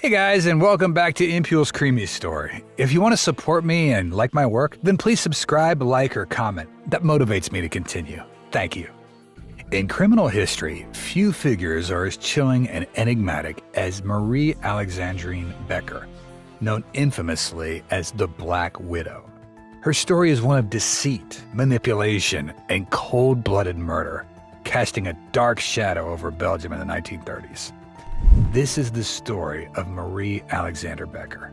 Hey guys, and welcome back to Impule's Creamy Story. If you want to support me and like my work, then please subscribe, like, or comment. That motivates me to continue. Thank you. In criminal history, few figures are as chilling and enigmatic as Marie Alexandrine Becker, known infamously as the Black Widow. Her story is one of deceit, manipulation, and cold-blooded murder, casting a dark shadow over Belgium in the 1930s. This is the story of Marie Alexandrine Becker.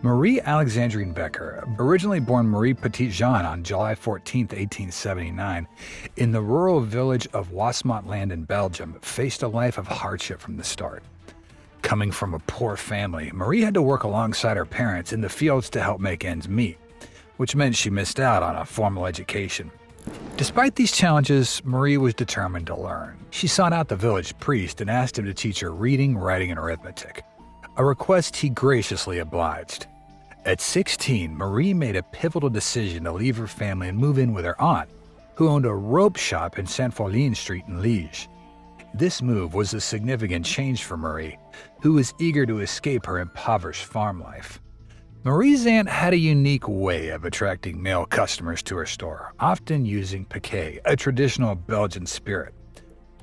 Marie Alexandrine Becker, originally born Marie Petitjean on July 14, 1879, in the rural village of Wasmont-Land in Belgium, faced a life of hardship from the start. Coming from a poor family, Marie had to work alongside her parents in the fields to help make ends meet, which meant she missed out on a formal education. Despite these challenges, Marie was determined to learn. She sought out the village priest and asked him to teach her reading, writing, and arithmetic, a request he graciously obliged. At 16, Marie made a pivotal decision to leave her family and move in with her aunt, who owned a rope shop in Saint-Foline Street in Liège. This move was a significant change for Marie, who was eager to escape her impoverished farm life. Marie's aunt had a unique way of attracting male customers to her store, often using piquet, a traditional Belgian spirit.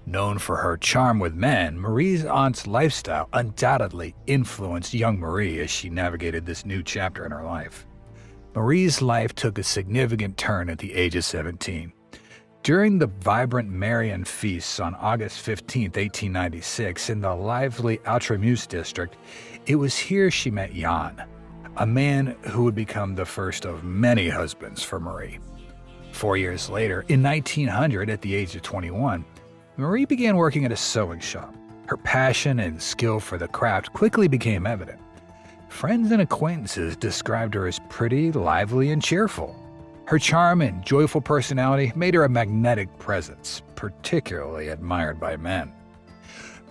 Known for her charm with men, Marie's aunt's lifestyle undoubtedly influenced young Marie as she navigated this new chapter in her life. Marie's life took a significant turn at the age of 17. During the vibrant Marian feasts on August 15, 1896, in the lively Outremus district, it was here she met Jan, a man who would become the first of many husbands for Marie. 4 years later, in 1900, at the age of 21, Marie began working at a sewing shop. Her passion and skill for the craft quickly became evident. Friends and acquaintances described her as pretty, lively, and cheerful. Her charm and joyful personality made her a magnetic presence, particularly admired by men.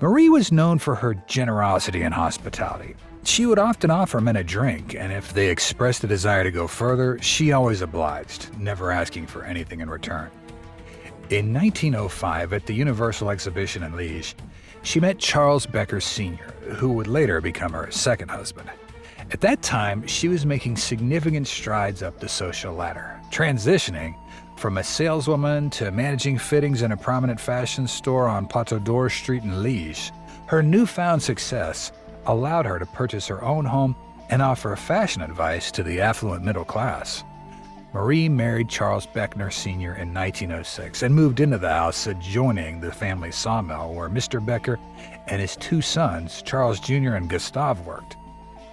Marie was known for her generosity and hospitality. She would often offer men a drink, and if they expressed a desire to go further, she always obliged, never asking for anything in return. In 1905, at the Universal Exhibition in Liège, she met Charles Becker Sr., who would later become her second husband. At that time, she was making significant strides up the social ladder, transitioning from a saleswoman to managing fittings in a prominent fashion store on Plateau d'Or Street in Liège. Her newfound success allowed her to purchase her own home and offer fashion advice to the affluent middle class. Marie married Charles Becker Sr. in 1906 and moved into the house adjoining the family sawmill where Mr. Becker and his two sons, Charles Jr. and Gustave, worked.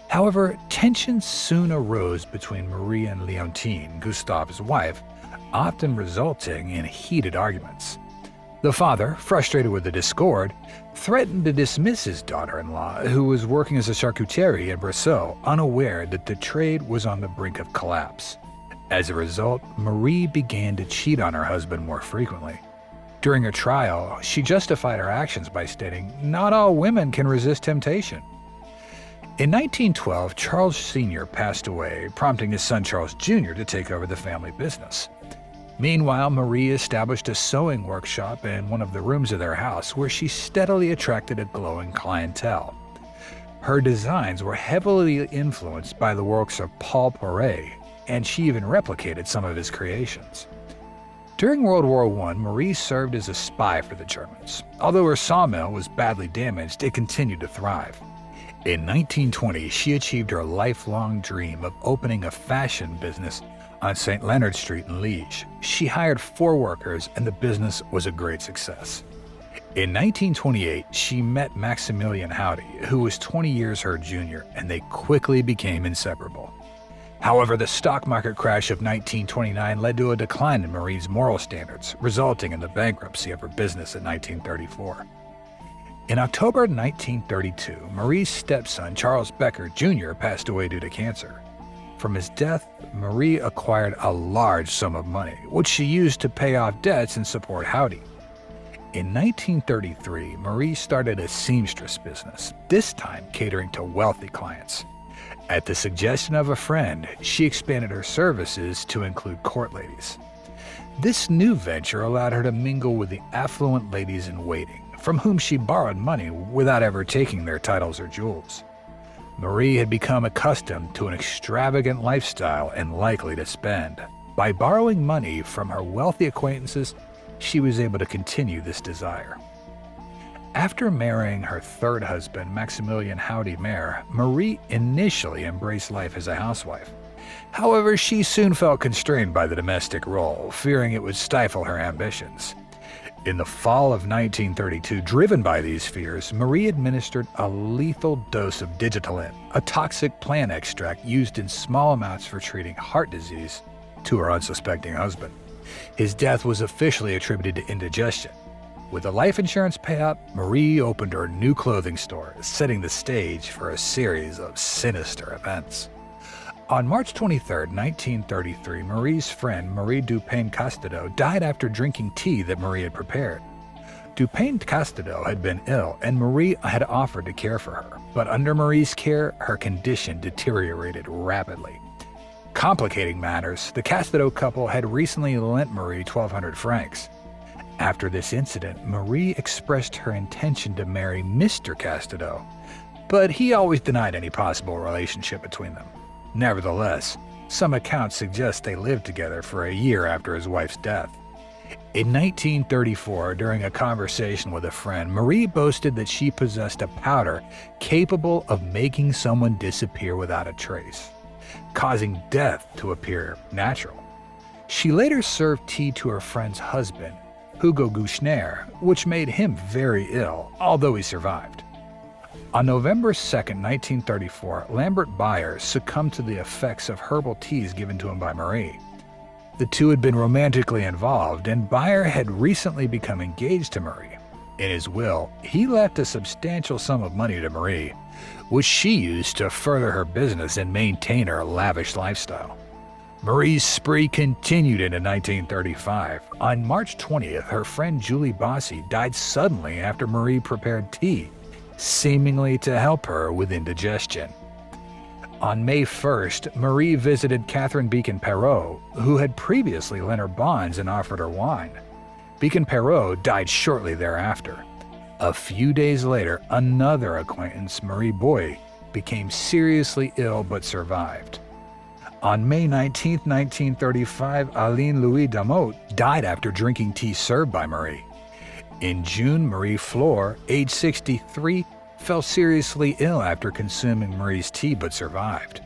However, tensions soon arose between Marie and Leontine, Gustave's wife, often resulting in heated arguments. The father, frustrated with the discord, threatened to dismiss his daughter-in-law, who was working as a charcutier in Brasseau, unaware that the trade was on the brink of collapse. As a result, Marie began to cheat on her husband more frequently. During her trial, she justified her actions by stating, "Not all women can resist temptation." In 1912, Charles Sr. passed away, prompting his son Charles Jr. to take over the family business. Meanwhile, Marie established a sewing workshop in one of the rooms of their house where she steadily attracted a glowing clientele. Her designs were heavily influenced by the works of Paul Poiret, and she even replicated some of his creations. During World War I, Marie served as a spy for the Germans. Although her sawmill was badly damaged, it continued to thrive. In 1920, she achieved her lifelong dream of opening a fashion business on St. Leonard Street in Liège. She hired 4 workers, and the business was a great success. In 1928, she met Maximilian Howdy, who was 20 years her junior, and they quickly became inseparable. However, the stock market crash of 1929 led to a decline in Marie's moral standards, resulting in the bankruptcy of her business in 1934. In October 1932, Marie's stepson, Charles Becker Jr., passed away due to cancer. From his death, Marie acquired a large sum of money, which she used to pay off debts and support Howdy. In 1933, Marie started a seamstress business, this time catering to wealthy clients. At the suggestion of a friend, she expanded her services to include court ladies. This new venture allowed her to mingle with the affluent ladies in waiting, from whom she borrowed money without ever taking their titles or jewels. Marie had become accustomed to an extravagant lifestyle and likely to spend. By borrowing money from her wealthy acquaintances, she was able to continue this desire. After marrying her third husband, Maximilian Howdy Mayer, Marie initially embraced life as a housewife. However, she soon felt constrained by the domestic role, fearing it would stifle her ambitions. In the fall of 1932, driven by these fears, Marie administered a lethal dose of Digitaline, a toxic plant extract used in small amounts for treating heart disease, to her unsuspecting husband. His death was officially attributed to indigestion. With a life insurance payout, Marie opened her new clothing store, setting the stage for a series of sinister events. On March 23, 1933, Marie's friend Marie Dupain-Castedo died after drinking tea that Marie had prepared. Dupain-Castedo had been ill, and Marie had offered to care for her, but under Marie's care, her condition deteriorated rapidly. Complicating matters, the Castedo couple had recently lent Marie 1,200 francs. After this incident, Marie expressed her intention to marry Mr. Castedo, but he always denied any possible relationship between them. Nevertheless, some accounts suggest they lived together for a year after his wife's death. In 1934, during a conversation with a friend, Marie boasted that she possessed a powder capable of making someone disappear without a trace, causing death to appear natural. She later served tea to her friend's husband, Hugo Gouchner, which made him very ill, although he survived. On November 2, 1934, Lambert Beyer succumbed to the effects of herbal teas given to him by Marie. The two had been romantically involved, and Beyer had recently become engaged to Marie. In his will, he left a substantial sum of money to Marie, which she used to further her business and maintain her lavish lifestyle. Marie's spree continued into 1935. On March 20th, her friend Julie Bossy died suddenly after Marie prepared tea, seemingly to help her with indigestion. On May 1st, Marie visited Catherine Beacon-Perot, who had previously lent her bonds and offered her wine. Beacon-Perot died shortly thereafter. A few days later, another acquaintance, Marie Boye, became seriously ill but survived. On May 19, 1935, Aline Louis Damotte died after drinking tea served by Marie. In June, Marie Flore, age 63, fell seriously ill after consuming Marie's tea but survived.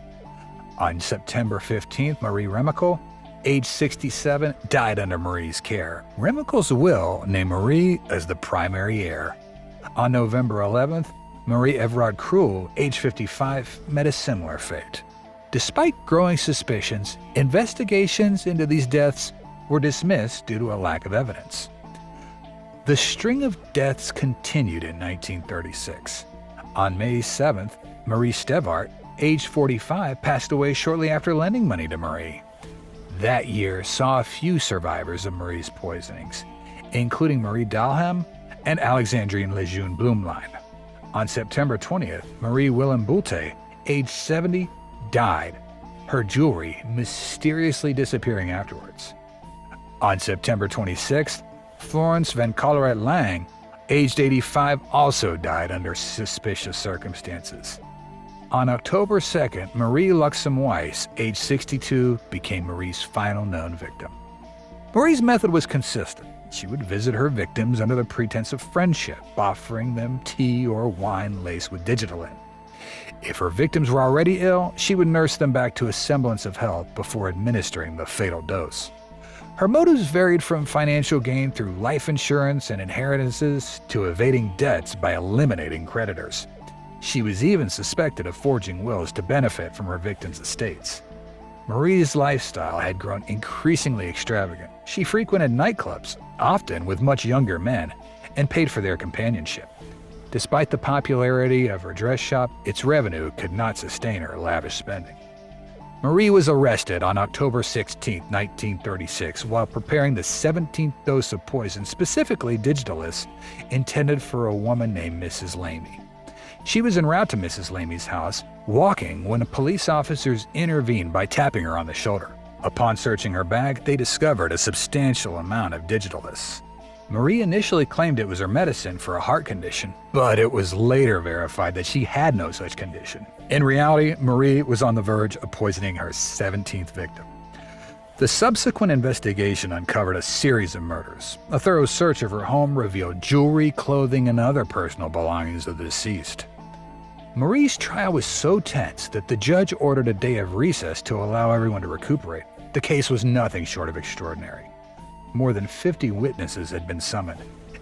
On September 15th, Marie Remical, age 67, died under Marie's care. Remical's will named Marie as the primary heir. On November 11th, Marie Everard Cruel, age 55, met a similar fate. Despite growing suspicions, investigations into these deaths were dismissed due to a lack of evidence. The string of deaths continued in 1936. On May 7th, Marie Stevart, age 45, passed away shortly after lending money to Marie. That year saw a few survivors of Marie's poisonings, including Marie Dalham and Alexandrine Lejeune Blumlein. On September 20th, Marie Willem Bulte, age 70, died, her jewelry mysteriously disappearing afterwards. On September 26th, Florence van Collaert Lang, aged 85, also died under suspicious circumstances. On October 2nd, Marie Luxem Weiss, age 62, became Marie's final known victim. Marie's method was consistent. She would visit her victims under the pretense of friendship, offering them tea or wine laced with Digitaline. If her victims were already ill, she would nurse them back to a semblance of health before administering the fatal dose. Her motives varied from financial gain through life insurance and inheritances to evading debts by eliminating creditors. She was even suspected of forging wills to benefit from her victims' estates. Marie's lifestyle had grown increasingly extravagant. She frequented nightclubs, often with much younger men, and paid for their companionship. Despite the popularity of her dress shop, its revenue could not sustain her lavish spending. Marie was arrested on October 16, 1936, while preparing the 17th dose of poison, specifically Digitalis, intended for a woman named Mrs. Lamy. She was en route to Mrs. Lamy's house, walking, when police officers intervened by tapping her on the shoulder. Upon searching her bag, they discovered a substantial amount of Digitalis. Marie initially claimed it was her medicine for a heart condition, but it was later verified that she had no such condition. In reality, Marie was on the verge of poisoning her 17th victim. The subsequent investigation uncovered a series of murders. A thorough search of her home revealed jewelry, clothing, and other personal belongings of the deceased. Marie's trial was so tense that the judge ordered a day of recess to allow everyone to recuperate. The case was nothing short of extraordinary. More than 50 witnesses had been summoned,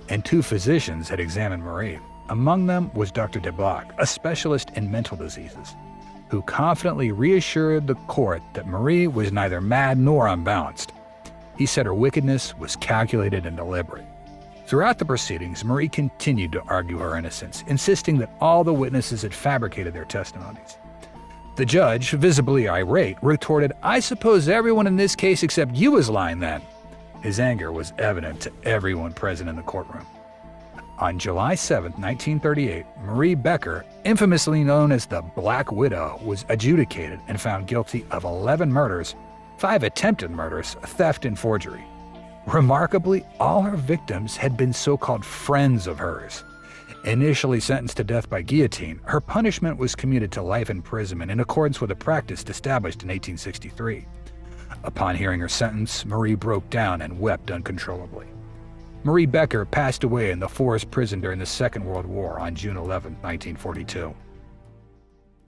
and 2 physicians had examined Marie. Among them was Dr. DeBlock, a specialist in mental diseases, who confidently reassured the court that Marie was neither mad nor unbalanced. He said her wickedness was calculated and deliberate. Throughout the proceedings, Marie continued to argue her innocence, insisting that all the witnesses had fabricated their testimonies. The judge, visibly irate, retorted, "I suppose everyone in this case except you is lying then." His anger was evident to everyone present in the courtroom. On July 7, 1938, Marie Becker, infamously known as the Black Widow, was adjudicated and found guilty of 11 murders, 5 attempted murders, theft, and forgery. Remarkably, all her victims had been so-called friends of hers. Initially sentenced to death by guillotine, her punishment was commuted to life imprisonment in accordance with a practice established in 1863. Upon hearing her sentence, Marie broke down and wept uncontrollably. Marie Becker passed away in the Forest prison during the Second World War on June 11, 1942.